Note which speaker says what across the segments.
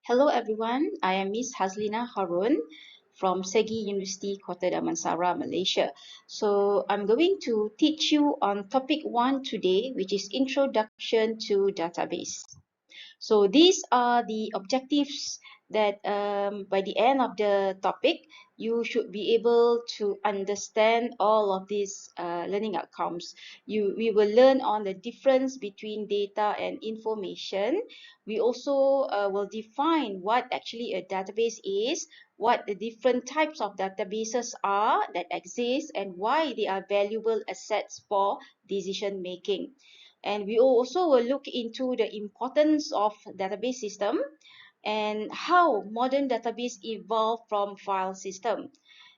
Speaker 1: Hello everyone, I am Miss Hazlina Harun from Segi University Kota Damansara, Malaysia. So I'm going to teach you on topic 1 today, which is Introduction to Database. So these are the objectives that by the end of the topic, you should be able to understand all of these learning outcomes. We will learn on the difference between data and information. We also will define what actually a database is, what the different types of databases are that exist, and why they are valuable assets for decision making. And we also will look into the importance of database system and how modern database evolved from file system.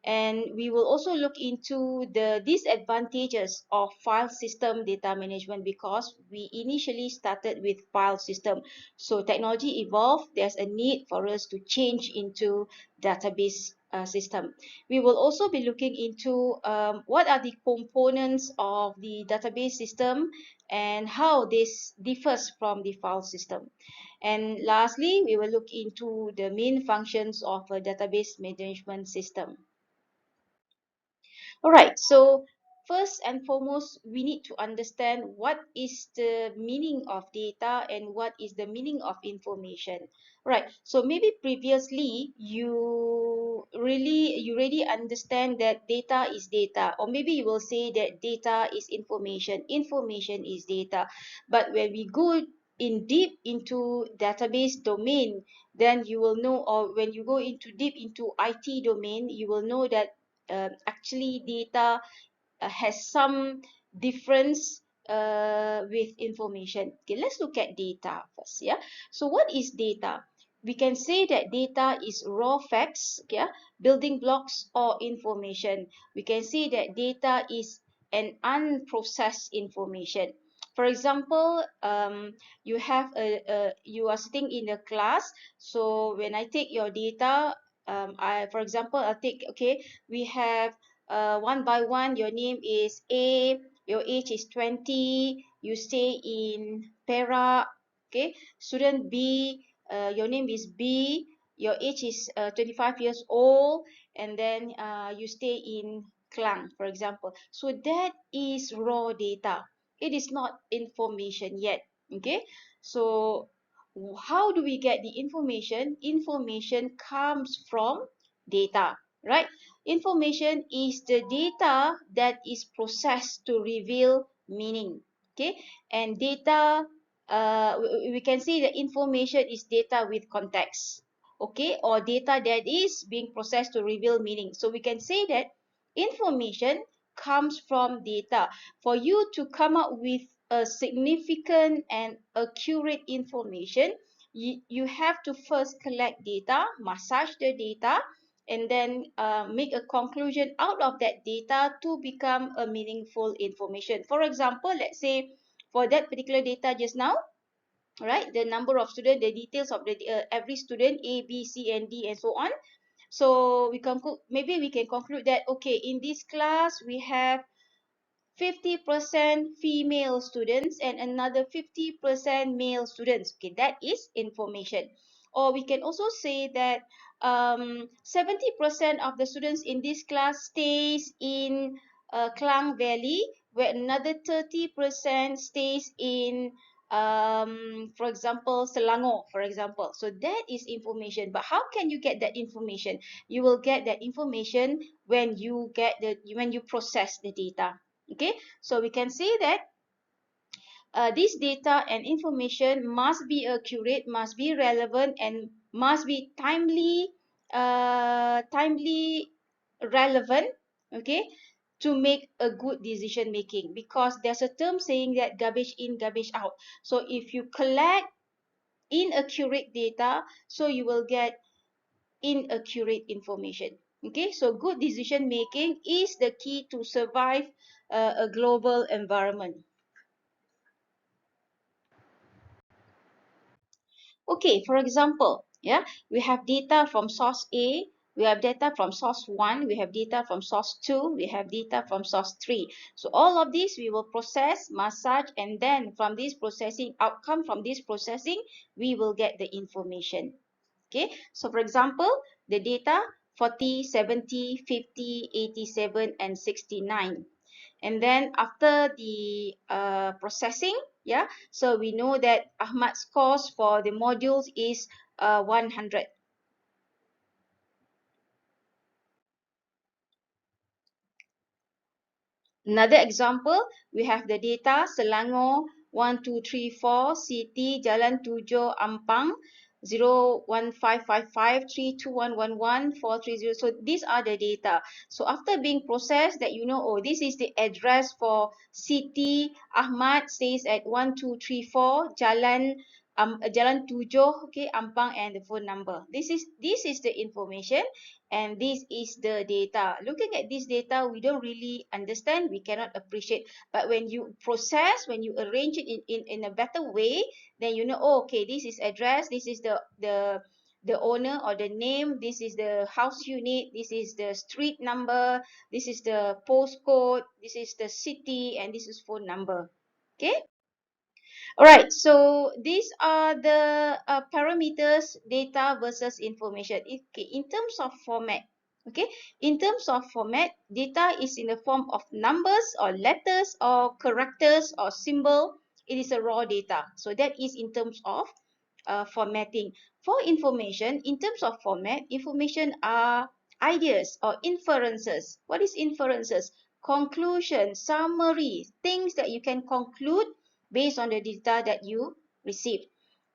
Speaker 1: And we will also look into the disadvantages of file system data management because we initially started with file system. So technology evolved, there's a need for us to change into database system. We will also be looking into what are the components of the database system and how this differs from the file system. And lastly, we will look into the main functions of a database management system. All right, so first and foremost, we need to understand what is the meaning of data and what is the meaning of information. Right, so maybe previously you already understand that data is data, or maybe you will say that data is information, information is data. But when we go in deep into database domain, then you will know, or when you go into deep into IT domain, you will know that actually data has some difference with information. Okay, let's look at data first. Yeah, so what is data? We can say that data is raw facts, yeah, building blocks or information. We can say that data is an unprocessed information. For example, you are sitting in a class. So when I take your data, for example, I'll take, okay, we have one by one. Your name is A, your age is 20, you stay in Perak. Okay, student B, your name is B, your age is 25 years old, and then you stay in Klang, for example. So that is raw data. It is not information yet. Okay, so how do we get the information? Information comes from data, right? Information is the data that is processed to reveal meaning. Okay, and data, we can say that information is data with context. Okay, or data that is being processed to reveal meaning. So we can say that information comes from data. For you to come up with a significant and accurate information, you have to first collect data, massage the data, and then make a conclusion out of that data to become a meaningful information. For example, let's say for that particular data just now, right, the number of students, the details of the every student, A, B, C, and D, and so on. So we conclude, maybe we can conclude that, okay, in this class we have 50% female students and another 50% male students. Okay, that is information. Or we can also say that 70% of the students in this class stays in Klang Valley, where another 30% stays in, for example, Selangor, for example. So that is information. But how can you get that information? You will get that information when you process the data. Okay, so we can say that this data and information must be accurate, must be relevant, and must be timely relevant, okay, to make a good decision making, because there's a term saying that garbage in, garbage out. So if you collect inaccurate data, so you will get inaccurate information. Okay, so good decision making is the key to survive a global environment. Okay, for example, yeah, we have data from source A, we have data from source 1, we have data from source 2, we have data from source 3. So all of these we will process, massage, and then from this processing, outcome from this processing, we will get the information. Okay, so for example, the data 40, 70, 50, 87, and 69. And then after the processing, yeah, so we know that Ahmad's scores for the modules is 100. Another example, we have the data Selangor 1234, City, Jalan Tujuh, Ampang 0155532111430. So these are the data. So after being processed, that you know, oh, this is the address for City Ahmad stays at 1234 Jalan Tujuh, okay, Ampang, and the phone number. This is the information, and this is the data. Looking at this data, we don't really understand, we cannot appreciate, but when you process, when you arrange it in a better way, then you know, oh, okay, this is address, this is the owner or the name, this is the house unit, this is the street number, this is the postcode, this is the city, and this is phone number. Okay. All right, so these are the parameters, data versus information. Okay, in terms of format, okay, in terms of format, data is in the form of numbers or letters or characters or symbol. It is a raw data. So that is in terms of formatting. For information, in terms of format, information are ideas or inferences. What is inferences? Conclusion, summary, things that you can conclude based on the data that you received.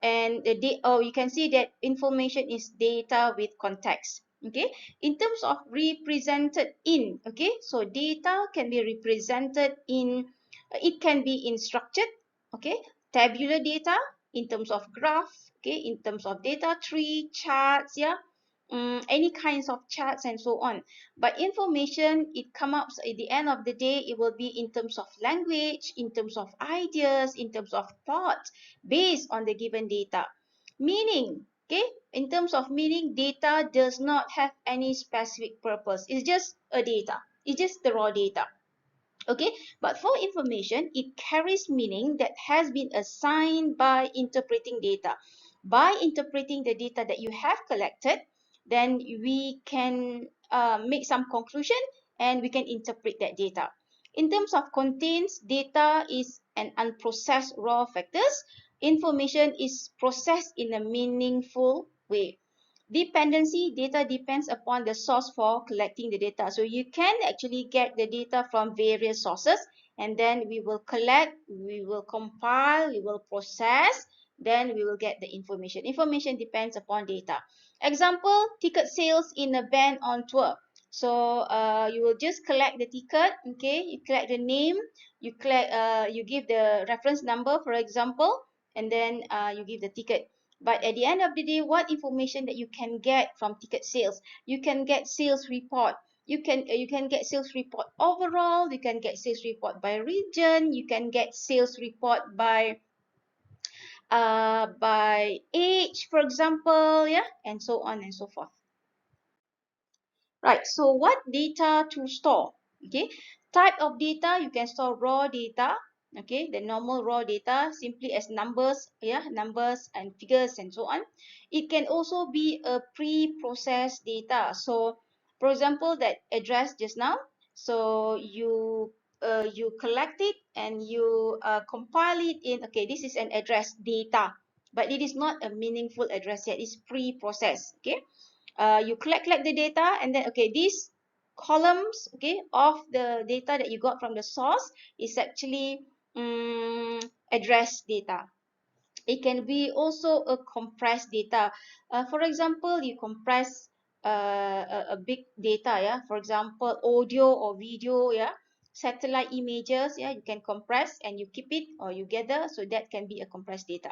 Speaker 1: And you can see that information is data with context. Okay, in terms of represented in, okay, so data can be represented in, it can be in structured, okay, tabular data, in terms of graph, okay, in terms of data tree, charts, yeah, any kinds of charts and so on. But information, it comes up at the end of the day, it will be in terms of language, in terms of ideas, in terms of thought, based on the given data. Meaning, okay, in terms of meaning, data does not have any specific purpose. It's just a data. It's just the raw data. Okay, but for information, it carries meaning that has been assigned by interpreting data. By interpreting the data that you have collected, then we can make some conclusion, and we can interpret that data. In terms of contains, data is an unprocessed raw factors. Information is processed in a meaningful way. Dependency, data depends upon the source for collecting the data. So you can actually get the data from various sources, and then we will collect, we will compile, we will process, then we will get the information. Information depends upon data. Example, ticket sales in a band on tour. So you will just collect the ticket, okay, you collect the name, you collect, you give the reference number, for example, and then you give the ticket. But at the end of the day, what information that you can get from ticket sales? You can get sales report. You can get sales report overall. You can get sales report by region. You can get sales report by age, for example, yeah, and so on and so forth. Right, so what data to store? Okay, type of data, you can store raw data, okay, the normal raw data simply as numbers, yeah, numbers and figures and so on. It can also be a pre-processed data. So for example, that address just now, so you collect it and you compile it in, okay, this is an address data, but it is not a meaningful address yet, it's pre-processed. Okay, you collect the data, and then, okay, these columns, okay, of the data that you got from the source is actually address data. It can be also a compressed data. For example, you compress a big data, yeah, for example, audio or video, yeah, satellite images, yeah, you can compress and you keep it or you gather, so that can be a compressed data.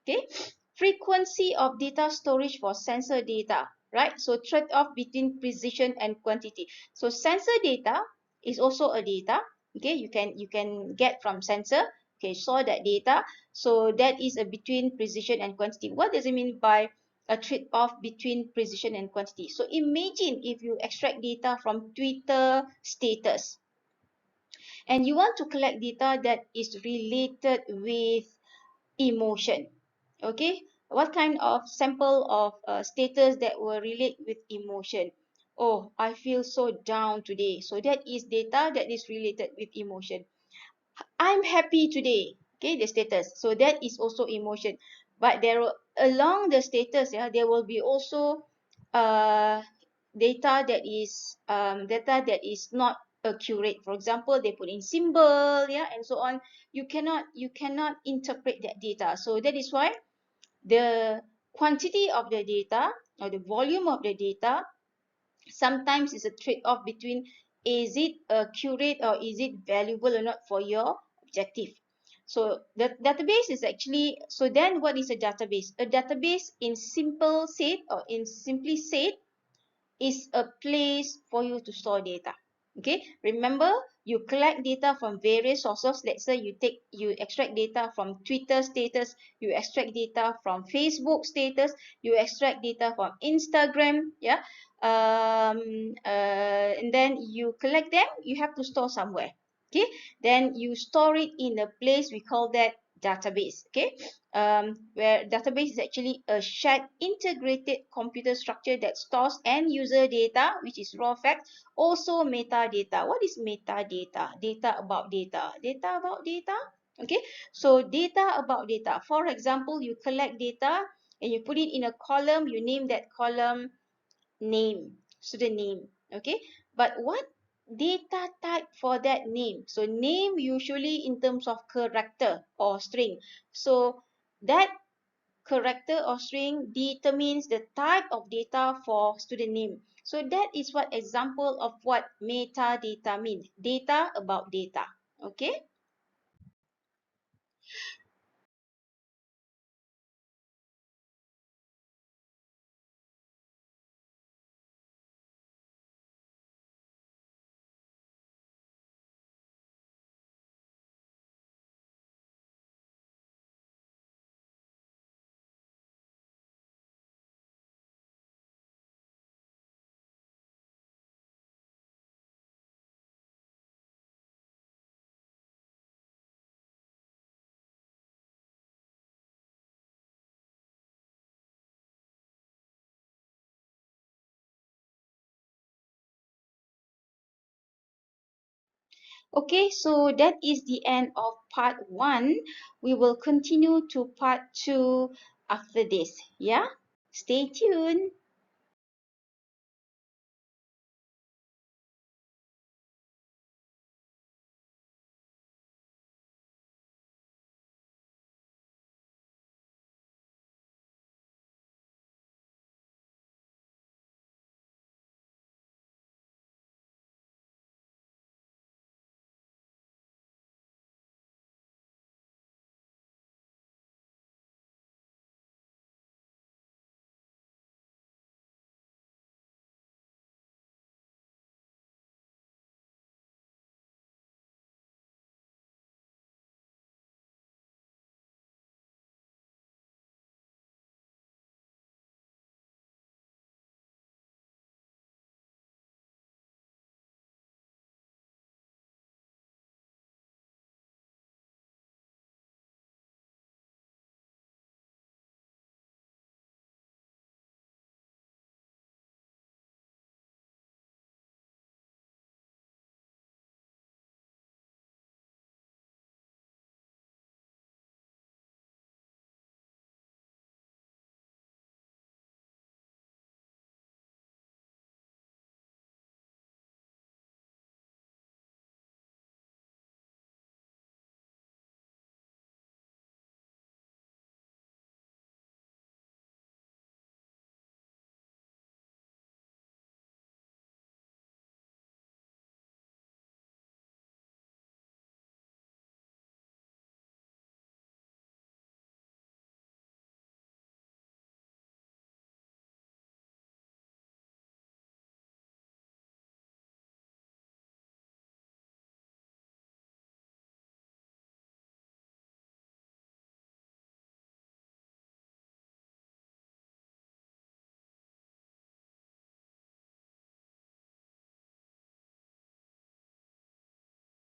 Speaker 1: Okay, frequency of data storage for sensor data, right? So trade-off between precision and quantity. So sensor data is also a data, okay, you can get from sensor, okay, store that data. So that is a between precision and quantity. What does it mean by a trade-off between precision and quantity? So imagine if you extract data from Twitter status, and you want to collect data that is related with emotion. Okay, what kind of sample of status that will relate with emotion? Oh, I feel so down today. So that is data that is related with emotion. I'm happy today. Okay, the status. So that is also emotion. But along the status, yeah, there will be also uh, data that is not accurate. For example, they put in symbol, yeah, and so on. You cannot interpret that data. So that is why the quantity of the data or the volume of the data sometimes is a trade-off between is it accurate or is it valuable or not for your objective. So the database is actually, so then what is a database? A database in simple said, or in simply said, is a place for you to store data. Okay, remember, you collect data from various sources. Let's say you extract data from Twitter status, you extract data from Facebook status, you extract data from Instagram, yeah, and then you collect them, you have to store somewhere. Okay, then you store it in a place, we call that database. Okay, where database is actually a shared integrated computer structure that stores end user data, which is raw facts, also metadata. What is metadata? Data about data. Data about data. Okay, so data about data. For example, you collect data and you put it in a column, you name that column name, student name. Okay, but what data type for that name? So name usually in terms of character or string. So that character or string determines the type of data for student name. So that is what example of what metadata means. Data about data. Okay. Okay, so that is the end of part 1. We will continue to part 2 after this. Yeah? Stay tuned.